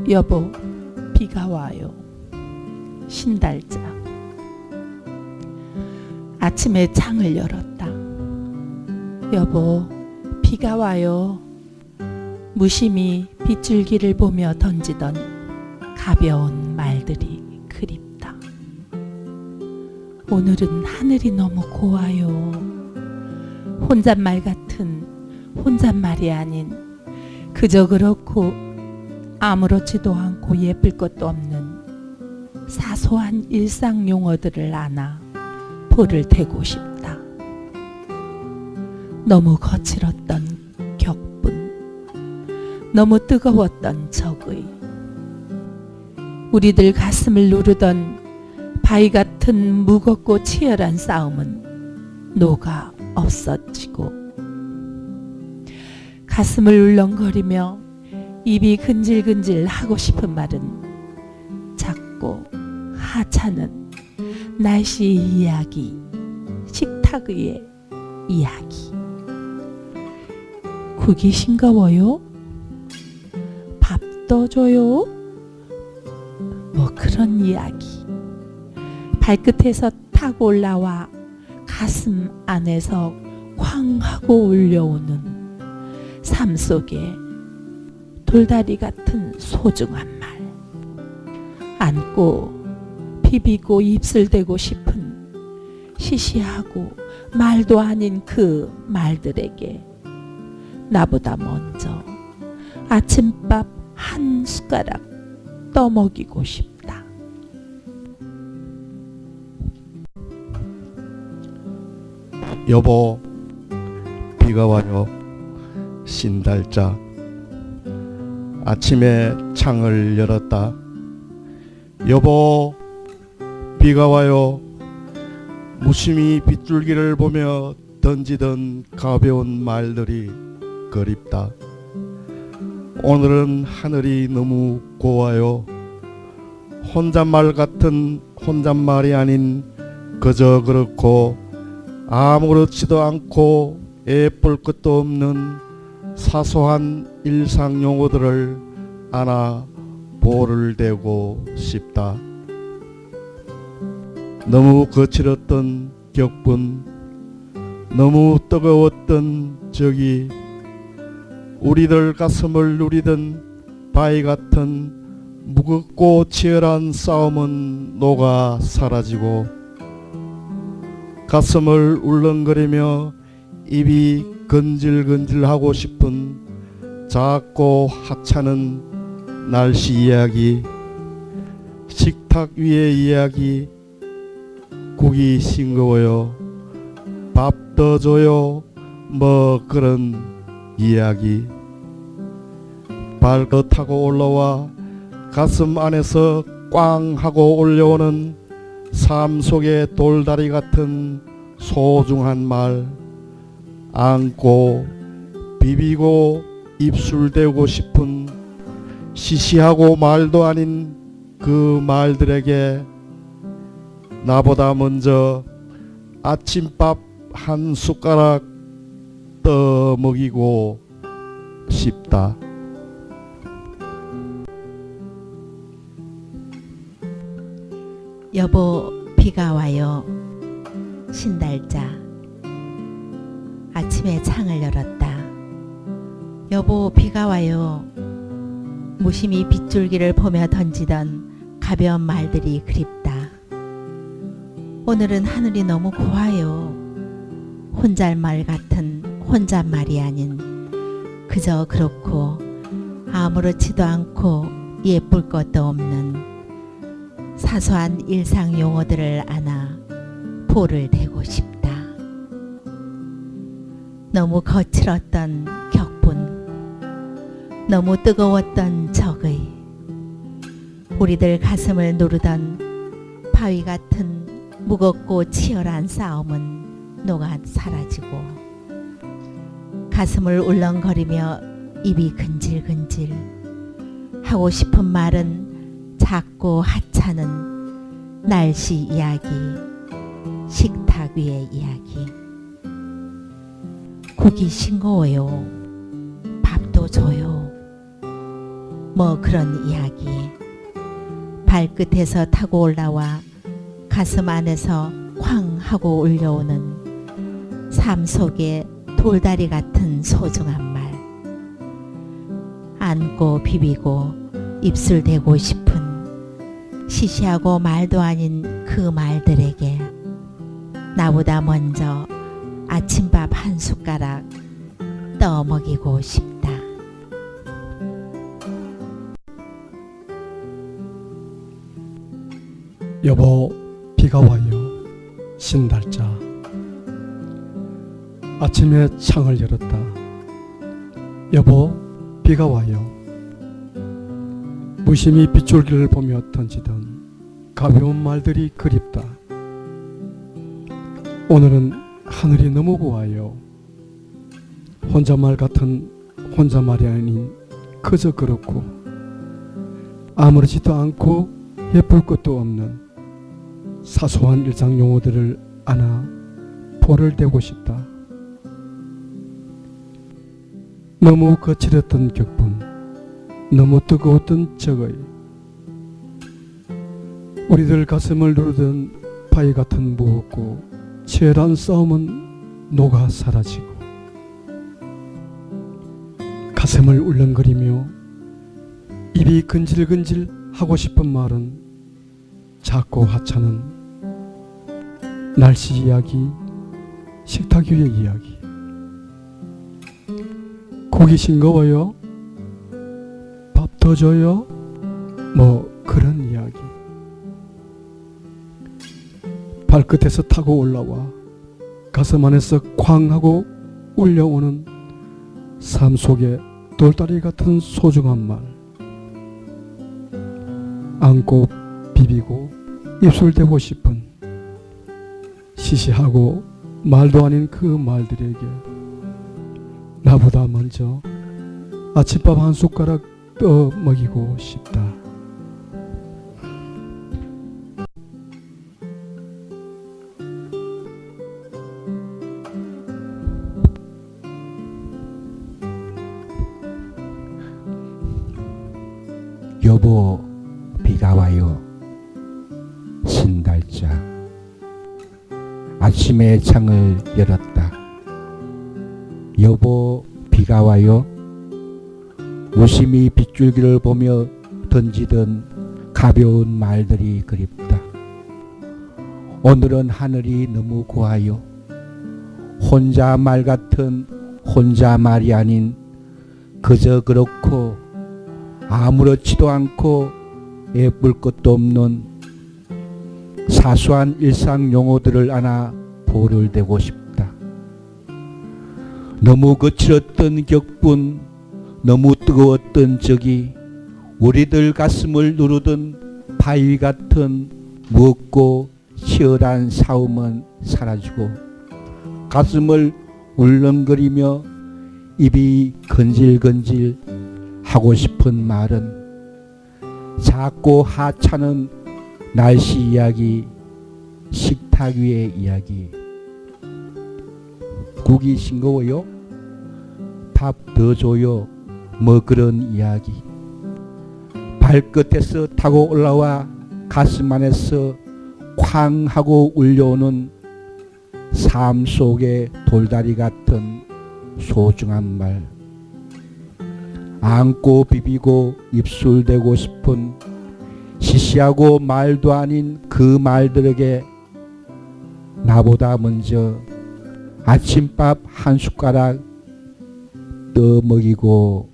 여보, 비가 와요. 신달자. 아침에 창을 열었다. 여보, 비가 와요. 무심히 빗줄기를 보며 던지던 가벼운 말들이 그립다. 오늘은 하늘이 너무 고와요. 혼잣말 같은 혼잣말이 아닌 그저 그렇고 아무렇지도 않고 예쁠 것도 없는 사소한 일상 용어들을 안아 볼을 대고 싶다. 너무 거칠었던 격분, 너무 뜨거웠던 적의, 우리들 가슴을 누르던 바위 같은 무겁고 치열한 싸움은 녹아 없어지고, 가슴을 울렁거리며 입이 근질근질 하고 싶은 말은 작고 하찮은 날씨 이야기, 식탁 위의 이야기. 국이 싱거워요? 밥 떠줘요? 뭐 그런 이야기. 발끝에서 타고 올라와 가슴 안에서 쾅 하고 울려오는 삶 속에 돌다리 같은 소중한 말. 안고 비비고 입술 대고 싶은 시시하고 말도 아닌 그 말들에게 나보다 먼저 아침밥 한 숟가락 떠먹이고 싶다. 여보, 비가 와요. 신달자. 아침에 창을 열었다. 여보, 비가 와요. 무심히 빗줄기를 보며 던지던 가벼운 말들이 그립다. 오늘은 하늘이 너무 고와요. 혼잣말 같은 혼잣말이 아닌 그저 그렇고 아무렇지도 않고 예쁠 것도 없는 사소한 일상 용어들을 안아 볼을 대고 싶다. 너무 거칠었던 격분, 너무 뜨거웠던 적이 우리들 가슴을 누리던 바위 같은 무겁고 치열한 싸움은 녹아 사라지고, 가슴을 울렁거리며 입이 근질근질하고 싶은 작고 하찮은 날씨 이야기, 식탁 위의 이야기. 국이 싱거워요. 밥 떠줘요. 뭐 그런 이야기. 발끝 타고 올라와 가슴 안에서 꽝 하고 올려오는 삶 속의 돌다리 같은 소중한 말. 안고 비비고 입술 대고 싶은 시시하고 말도 아닌 그 말들에게 나보다 먼저 아침밥 한 숟가락 떠먹이고 싶다. 여보, 비가 와요. 신달자. 아침에 창을 열었다. 여보, 비가 와요. 무심히 빗줄기를 보며 던지던 가벼운 말들이 그립다. 오늘은 하늘이 너무 고와요. 혼잣말 같은 혼잣말이 아닌 그저 그렇고 아무렇지도 않고 예쁠 것도 없는 사소한 일상 용어들을 안아 볼을 대고 싶다. 너무 거칠었던 격분, 너무 뜨거웠던 적의, 우리들 가슴을 누르던 바위 같은 무겁고 치열한 싸움은 녹아 사라지고, 가슴을 울렁거리며 입이 근질근질 하고 싶은 말은 작고 하찮은 날씨 이야기, 식탁 위의 이야기. 국이 싱거워요. 밥도 줘요. 뭐 그런 이야기. 발끝에서 타고 올라와 가슴 안에서 쾅 하고 울려오는 삶 속의 돌다리 같은 소중한 말. 안고 비비고 입술 대고 싶은 시시하고 말도 아닌 그 말들에게 나보다 먼저 아침밥 한 숟가락 떠먹이고 싶다. 여보, 비가 와요. 신달자. 아침에 창을 열었다. 여보, 비가 와요. 무심히 빗줄기를 보며 던지던 가벼운 말들이 그립다. 오늘은 하늘이 너무 고와요. 혼잣말 같은 혼잣말이 아닌 그저 그렇고 아무렇지도 않고 예쁠 것도 없는 사소한 일상 용어들을 안아 볼을 대고 싶다. 너무 거칠었던 격분, 너무 뜨거웠던 적의, 우리들 가슴을 누르던 바위 같은 무겁고 치열한 싸움은 녹아 사라지고, 가슴을 울렁거리며 입이 근질근질 하고 싶은 말은 작고 하찮은 날씨 이야기, 식탁 위의 이야기. 고기 싱거워요? 밥 더 줘요? 뭐 그런 이야기. 발끝에서 타고 올라와 가슴 안에서 쾅 하고 울려오는 삶 속의 돌다리 같은 소중한 말. 안고 비비고 입술 대고 싶은 시시하고 말도 아닌 그 말들에게 나보다 먼저 아침밥 한 숟가락 떠 먹이고 싶다. 여보, 비가 와요. 신달자. 아침에 창을 열었다. 여보, 비가 와요. 무심히 빗줄기를 보며 던지던 가벼운 말들이 그립다. 오늘은 하늘이 너무 고와요. 혼자말 같은 혼자말이 아닌 그저 그렇고 아무렇지도 않고 예쁠 것도 없는 사소한 일상 용어들을 안아 볼을 대고 싶다. 너무 거칠었던 격분, 너무 뜨거웠던 적이 우리들 가슴을 누르던 바위 같은 무겁고 치열한 싸움은 사라지고, 가슴을 울렁거리며 입이 건질건질 하고 싶은 말은 작고 하찮은 날씨 이야기, 식탁 위의 이야기. 국이 싱거워요? 밥 더 줘요? 뭐 그런 이야기. 발끝에서 타고 올라와 가슴 안에서 쾅 하고 울려오는 삶 속의 돌다리 같은 소중한 말. 안고 비비고 입술 대고 싶은 시시하고 말도 아닌 그 말들에게 나보다 먼저 아침밥 한 숟가락 떠 먹이고